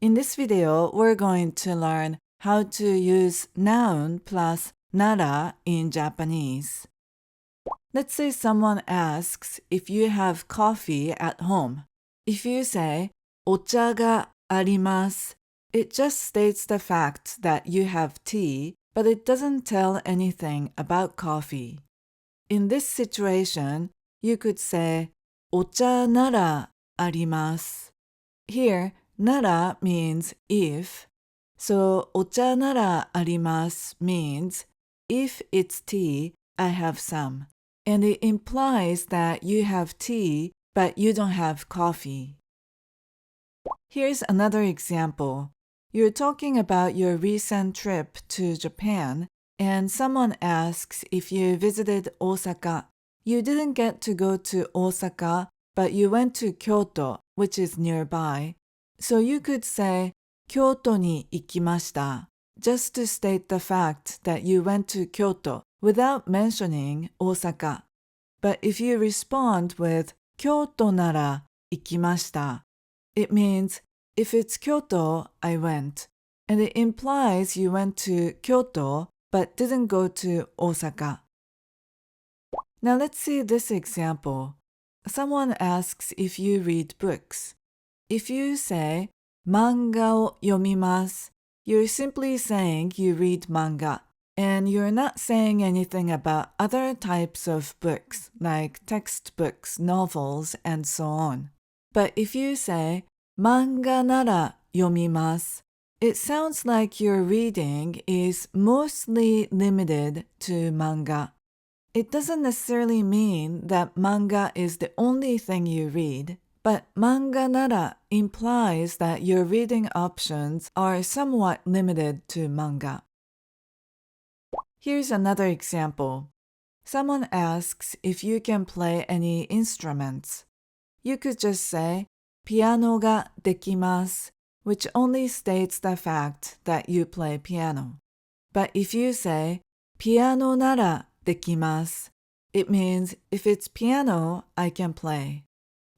In this video, we're going to learn how to use noun plus nara in Japanese. Let's say someone asks if you have coffee at home. If you say, お茶があります, it just states the fact that you have tea, but it doesn't tell anything about coffee. In this situation, you could say, お茶ならあります. Here, nara means if, so お茶ならあります means if it's tea, I have some. And it implies that you have tea, but you don't have coffee. Here's another example. You're talking about your recent trip to Japan, and someone asks if you visited Osaka. You didn't get to go to Osaka, but you went to Kyoto, which is nearby. So you could say, 京都に行きました, just to state the fact that you went to Kyoto without mentioning Osaka. But if you respond with 京都なら行きました, it means if it's Kyoto, I went. And it implies you went to Kyoto but didn't go to Osaka. Now let's see this example. Someone asks if you read books. If you say 漫画を読みます, you're simply saying you read manga, and you're not saying anything about other types of books like textbooks, novels, and so on. But if you say 漫画なら読みます, it sounds like your reading is mostly limited to manga. It doesn't necessarily mean that manga is the only thing you read, but manga nara implies that your reading options are somewhat limited to manga. Here's another example. Someone asks if you can play any instruments. You could just say, ピアノができます, which only states the fact that you play piano. But if you say, ピアノならできます, it means if it's piano, I can play.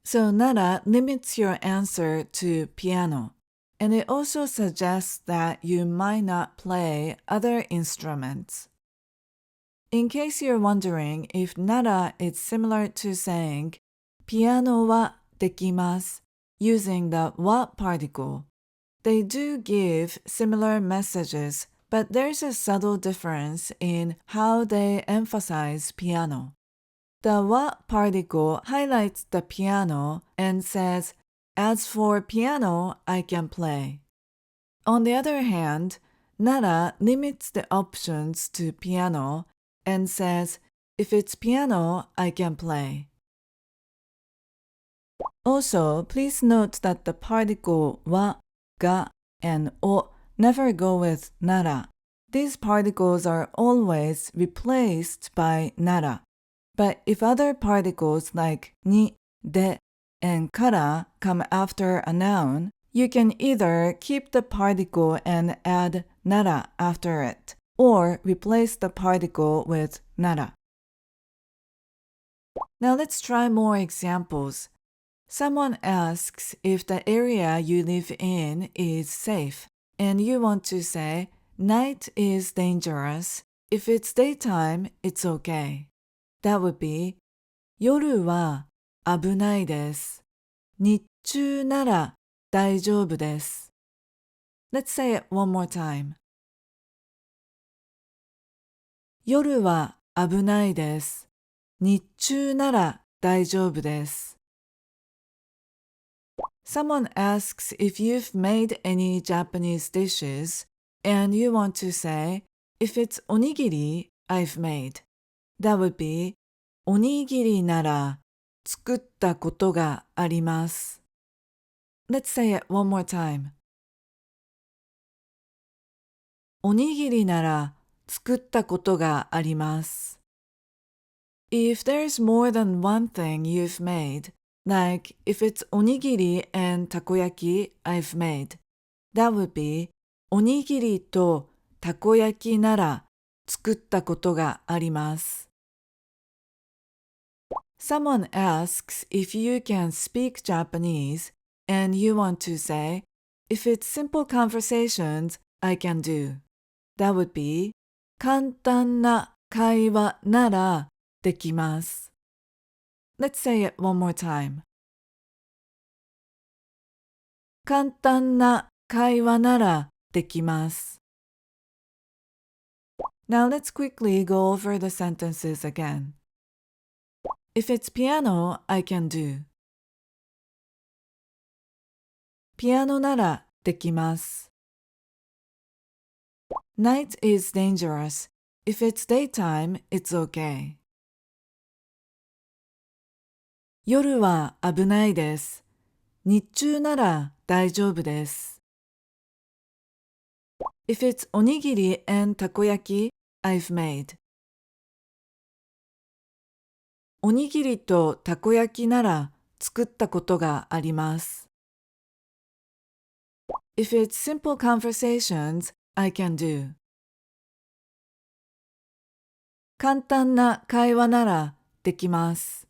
So nara limits your answer to piano, and it also suggests that you might not play other instruments. In case you're wondering if nara is similar to saying ピアノはできます using the wa particle, they do give similar messages, but there's a subtle difference in how they emphasize piano. The wa particle highlights the piano and says, as for piano, I can play. On the other hand, nara limits the options to piano and says, if it's piano, I can play. Also, please note that the particle wa, ga, and o never go with nara. These particles are always replaced by nara. But if other particles like ni, de, and kara come after a noun, you can either keep the particle and add nara after it, or replace the particle with nara. Now let's try more examples. Someone asks if the area you live in is safe, and you want to say, night is dangerous. If it's daytime, it's okay. That would be, 夜は危ないです。日中なら大丈夫です。Let's say it one more time. 夜は危ないです。日中なら大丈夫です。Someone asks if you've made any Japanese dishes, and you want to say, if it's onigiri, I've made. That would be, おにぎりなら作ったことがあります。Let's say it one more time. おにぎりなら作ったことがあります。If there's more than one thing you've made, like if it's onigiri and takoyaki I've made, that would be おにぎりとたこ焼きなら作ったことがあります。Someone asks if you can speak Japanese and you want to say, If it's simple conversations, I can do. That would be 簡単な会話ならできます。Let's say it one more time. 簡単な会話ならできます。Now let's quickly go over the sentences again. If it's piano, I can do. ピアノならできます。Night is dangerous. If it's daytime, it's okay. 夜は危ないです。日中なら大丈夫です。If it's おにぎり and たこ焼き, I've made. おにぎりとたこ焼きなら作ったことがあります。If it's simple conversations, I can do. 簡単な会話ならできます。